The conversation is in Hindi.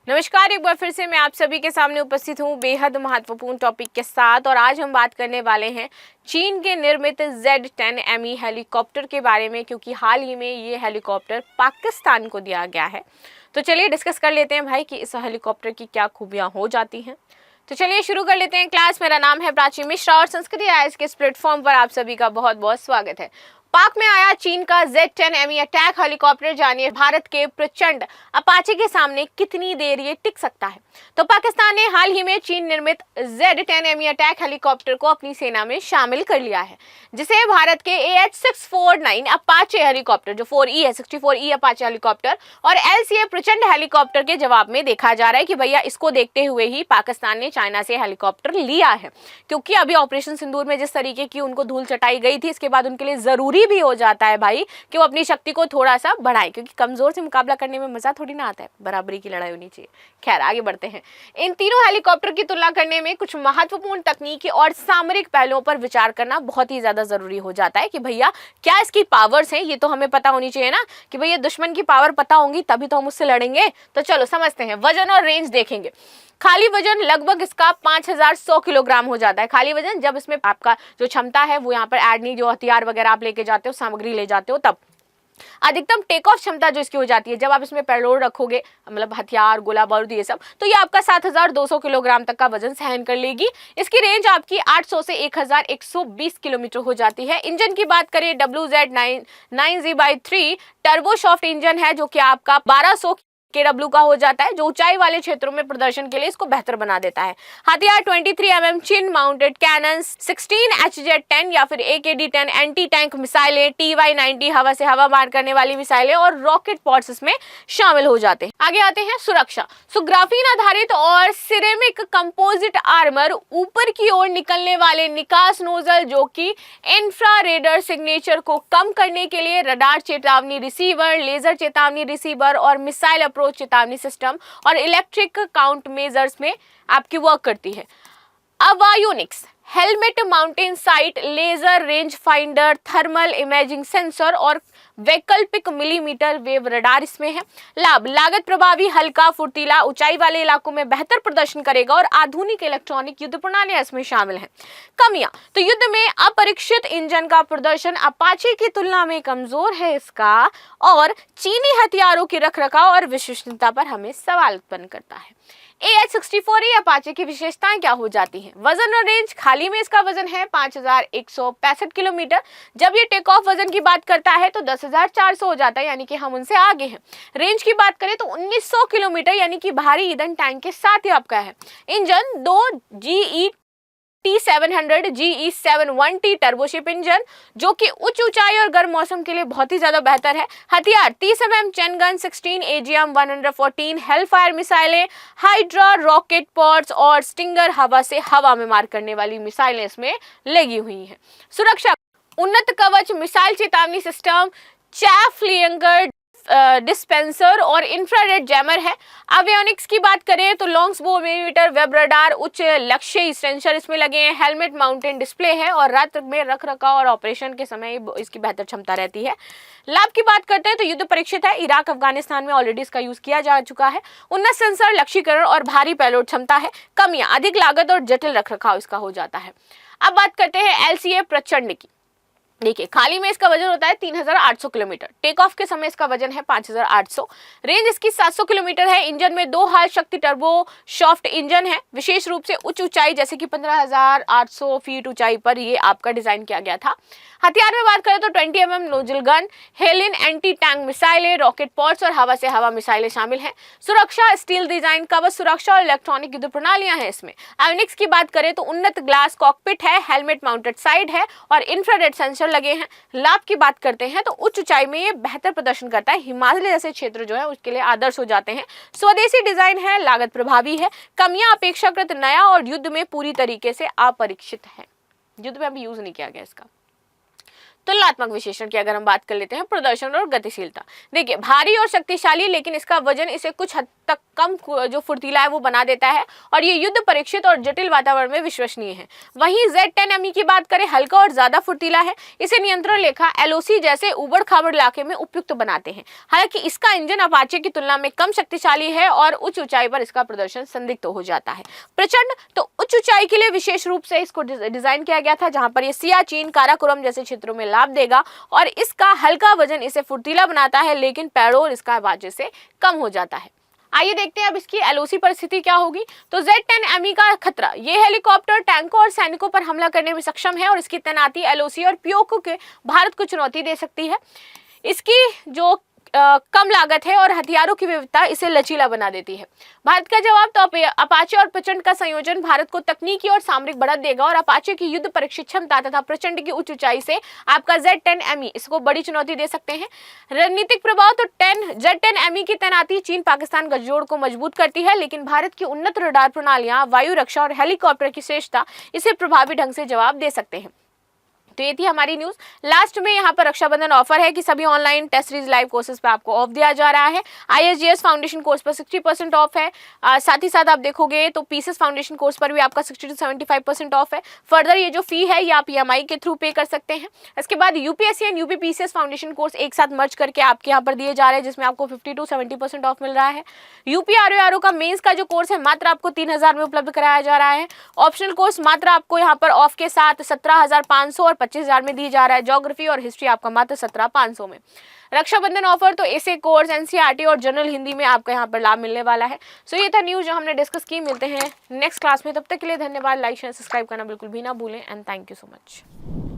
नमस्कार, एक बार फिर से मैं आप सभी के सामने उपस्थित हूँ बेहद महत्वपूर्ण टॉपिक के साथ। और आज हम बात करने वाले हैं चीन के निर्मित Z-10ME हेलीकॉप्टर के बारे में, क्योंकि हाल ही में ये हेलीकॉप्टर पाकिस्तान को दिया गया है। तो चलिए डिस्कस कर लेते हैं भाई कि इस हेलीकॉप्टर की क्या खूबियाँ हो जाती हैं। तो चलिए शुरू कर लेते हैं क्लास। मेरा नाम है प्राची मिश्रा और संस्कृति आईएएस के इस प्लेटफॉर्म पर आप सभी का बहुत बहुत स्वागत है। पाक में आया चीन का Z-10ME अटैक हेलीकॉप्टर, जानिए भारत के प्रचंड अपाचे के सामने कितनी देर ये टिक सकता है। तो पाकिस्तान ने हाल ही में चीन निर्मित Z-10ME अटैक हेलीकॉप्टर को अपनी सेना में शामिल कर लिया है, जिसे भारत के AH-649 अपाचे हेलीकॉप्टर, जो 4E है, 64E अपाचे हेलीकॉप्टर और LCA प्रचंड हेलीकॉप्टर के जवाब में देखा जा रहा है कि भैया इसको देखते हुए ही पाकिस्तान ने चाइना से हेलीकॉप्टर लिया है। क्योंकि अभी ऑपरेशन सिंदूर में जिस तरीके की उनको धूल चटाई गई थी, इसके बाद उनके लिए जरूरी भी हो जाता है भाई कि वो अपनी शक्ति को थोड़ा सा बढ़ाए, क्योंकि कमजोर से मुकाबला करने में मजा थोड़ी ना आता है, बराबरी की लड़ाई होनी चाहिए। खैर आगे बढ़ते हैं। इन तीनों हेलीकॉप्टर की तुलना करने में कुछ महत्वपूर्ण तकनीकी और सामरिक पहलुओं पर विचार करना बहुत ही ज्यादा जरूरी हो जाता है कि भैया क्या इसकी पावर्स हैं, ये तो हमें पता होनी चाहिए ना कि भैया दुश्मन की पावर पता होंगी तभी तो हम उससे लड़ेंगे। तो चलो समझते हैं। वजन और रेंज देखेंगे। खाली वजन लगभग इसका 5100 किलोग्राम हो जाता है। खाली वजन जब इसमें आपका जो क्षमता है वो यहाँ पर ऐड नहीं, जो हथियार वगैरह आप लेके जाते हो, सामग्री ले जाते हो, तब अधिकतम टेक ऑफ क्षमता जो इसकी हो जाती है जब आप इसमें पेलोड रखोगे, मतलब हथियार, गोला बारूद, ये सब, तो ये आपका 7200 किलोग्राम तक का वजन सहन कर लेगी। इसकी रेंज आपकी 800 से 1120 किलोमीटर हो जाती है। इंजन की बात करें, WZ-9Z/3 टर्बोशॉफ्ट इंजन है, जो कि आपका 1200 KW का हो जाता है, जो ऊंचाई वाले क्षेत्रों में प्रदर्शन के लिए इसको बेहतर बना देता है। हथियार 23 mm चिन माउंटेड कैनन, 16 HZ-10 या फिर AKD-10 एंटी टैंक मिसाइलें, TY-90 हवा से हवा मार करने वाली मिसाइलें और रॉकेट पॉड्स इसमें शामिल हो जाते हैं। आगे आते हैं सुरक्षा। ग्राफीन आधारित और सिरेमिक कंपोजिट आर्मर, ऊपर की ओर निकलने वाले निकास नोजल जो कि इंफ्रारेड सिग्नेचर को कम करने के लिए रडार चेतावनी रिसीवर, लेजर चेतावनी रिसीवर और मिसाइल अप्रोच चेतावनी सिस्टम और इलेक्ट्रिक काउंट मेजर्स में आपकी वर्क करती है। Avionics helmet mounted sight, laser range finder, thermal imaging sensor और वैकल्पिक मिलीमीटर वेव रडार इसमें है। लाभ, लागत प्रभावी, हल्का, फुर्तीला, ऊंचाई वाले इलाकों में बेहतर प्रदर्शन करेगा और आधुनिक इलेक्ट्रॉनिक युद्ध प्रणालियां इसमें शामिल हैं। कमियां, तो युद्ध में अपरीक्षित इंजन का प्रदर्शन अपाचे की तुलना में कमजोर है इसका, और चीनी हथियारों की रखरखाव और विश्वसनीयता पर हमें सवाल उत्पन्न करता है। AH-64E अपाचे की विशेषताएं क्या हो जाती हैं? वजन और रेंज, खाली में इसका वजन है 5165 किलोमीटर। जब ये टेक ऑफ वजन की बात करता है तो 10,400 हो जाता है, यानी कि हम उनसे आगे हैं। रेंज की बात करें तो 1900 किलोमीटर, यानी कि भारी ईंधन टैंक के साथ ही आपका है। इंजन 2 GE-T700 GE-701T टर्बोशिप इंजन, जो कि उच्च ऊंचाई और गर्म मौसम के लिए बहुत ही ज्यादा बेहतर है। हथियार 30 mm चैन गन, 16 AGM-114 हेलफायर मिसाइलें, हाइड्रा रॉकेट पॉड्स और स्टिंगर हवा से हवा में मार करने वाली मिसाइलें इसमें लगी हुई हैं। सुरक्षा, उन्नत कवच, मिसाइल चेतावनी सिस्टम, चैफ लियंगर डिस्पेंसर और इंफ्रारेड जैमर है। एवियोनिक्स की बात करें तो लॉन्ग्स बो मिलीमीटर वेब रडार, उच्च लक्ष्य सेंसर इसमें लगे हैं। हेलमेट माउंटेन डिस्प्ले है और रात में रख रखाव और ऑपरेशन के समय इसकी बेहतर क्षमता रहती है। लाभ की बात करते हैं तो युद्ध परीक्षित है, इराक अफगानिस्तान में ऑलरेडी इसका यूज किया जा चुका है। उन्नत सेंसर, लक्ष्यीकरण और भारी पेलोड क्षमता है। कमियां, अधिक लागत और जटिल रखरखाव इसका हो जाता है। अब बात करते हैं LCA प्रचंड की। देखिए, खाली में इसका वजन होता है 3800 किलोमीटर, टेक ऑफ के समय इसका वजन है 5800, रेंज इसकी 700 किलोमीटर है। इंजन में 2 हाल शक्ति टर्बो शॉफ्ट इंजन है, विशेष रूप से उच्च ऊंचाई जैसे कि 15,800 फीट ऊंचाई पर ये आपका डिजाइन किया गया था। हथियार में बात करें तो 20 mm नोजल गन, हेलिन एंटी टैंक मिसाइलें, रॉकेट पॉड्स और हवा से हवा मिसाइलें शामिल हैं। सुरक्षा, स्टील डिजाइन, कवच सुरक्षा और इलेक्ट्रॉनिक युद्ध प्रणालियां हैं इसमें। एवियोनिक्स की बात करें तो उन्नत ग्लास कॉकपिट है, हेलमेट माउंटेड साइड है और इंफ्रारेड सेंसर लगे हैं। लाभ की बात करते हैं तो उच्च ऊंचाई में ये बेहतर प्रदर्शन करता है, हिमालय जैसे क्षेत्र जो है उसके लिए आदर्श हो जाते हैं। स्वदेशी डिजाइन है, लागत प्रभावी है। कमियां, अपेक्षाकृत नया और युद्ध में पूरी तरीके से अपरीक्षित है, युद्ध में अभी यूज नहीं किया गया इसका। तुलनात्मक विशेषण की अगर हम बात कर लेते हैं, प्रदर्शन और गतिशीलता। देखिए, भारी और शक्तिशाली, लेकिन इसका वजन इसे कुछ हद तक कम जो फुर्तीला है वो बना देता है और ये युद्ध परीक्षित और जटिल वातावरण में विश्वसनीय है। वहीं Z10ME की बात करें, हल्का और ज्यादा फुर्तीला है। इसे नियंत्रण रेखा LOC जैसे उबड़ खाबड़ इलाके में उपयुक्त बनाते हैं। हालांकि इसका इंजन अपाचे की तुलना में कम शक्तिशाली है और उच्च ऊंचाई पर इसका प्रदर्शन संदिग्ध हो जाता है। प्रचंड तो उच्च ऊंचाई के लिए विशेष रूप से इसको डिजाइन किया गया था, जहां पर ये सियाचिन, काराकोरम जैसे क्षेत्रों में लाभ देगा और इसका हल्का वजन इसे फुर्तीला बनाता है, लेकिन पेट्रोल इसका अपाचे से कम हो जाता है। आइए देखते हैं अब इसकी LOC परिस्थिति क्या होगी। तो Z10ME का खतरा, ये हेलीकॉप्टर टैंकों और सैनिकों पर हमला करने में सक्षम है और इसकी तैनाती LOC और POK के भारत को चुनौती दे सकती है। इसकी जो कम लागत है और हथियारों की विविधता इसे लचीला बना देती है। भारत का जवाब तो अपाचे और प्रचंड का संयोजन भारत को तकनीकी और सामरिक बढ़त देगा और अपाचे की युद्ध परीक्षित क्षमता तथा प्रचंड की उच्च ऊंचाई से आपका Z10ME इसको बड़ी चुनौती दे सकते हैं। रणनीतिक प्रभाव तो Z10ME की तैनाती चीन पाकिस्तान गठजोड़ को मजबूत करती है, लेकिन भारत की उन्नत रडार प्रणालियां, वायु रक्षा और हेलीकॉप्टर की श्रेष्ठता इसे प्रभावी ढंग से जवाब दे सकते हैं। तो ये थी हमारी न्यूज। लास्ट में यहाँ पर रक्षाबंधन ऑफर है कि सभी online test series live courses पे आपको ऑफ दिया जा रहा है। ISGS फाउंडेशन कोर्स पर 60% ऑफ है। साथ ही साथ आप देखोगे तो पीसेस फाउंडेशन कोर्स पर भी आपका 60 से 75% ऑफ है। फर्दर ये जो फी है ये आप EMI के थ्रू पे कर सकते हैं। इसके बाद UPSC and UPPCS foundation course एक साथ मर्ज करके आपके यहाँ पर दिए जा रहे हैं, जिसमें आपको 50 to 70% ऑफ मिल रहा है। UPRO का मेंस का जो कोर्स है मात्र आपको 3000 में उपलब्ध कराया जा रहा है। ऑप्शनल कोर्स मात्र आपको यहाँ पर ऑफ के साथ 17,500 और 25,000 में दी जा रहा है। ज्योग्राफी और हिस्ट्री आपका मात्र 17,500 में। रक्षाबंधन ऑफर तो ऐसे कोर्स NCERT और जनरल हिंदी में आपका यहाँ पर लाभ मिलने वाला है। सो ये था न्यूज जो हमने डिस्कस की। मिलते हैं नेक्स्ट क्लास में, तब तक के लिए धन्यवाद। लाइक शेयर सब्सक्राइब करना बिल्कुल भी ना भूलें and thank you so much.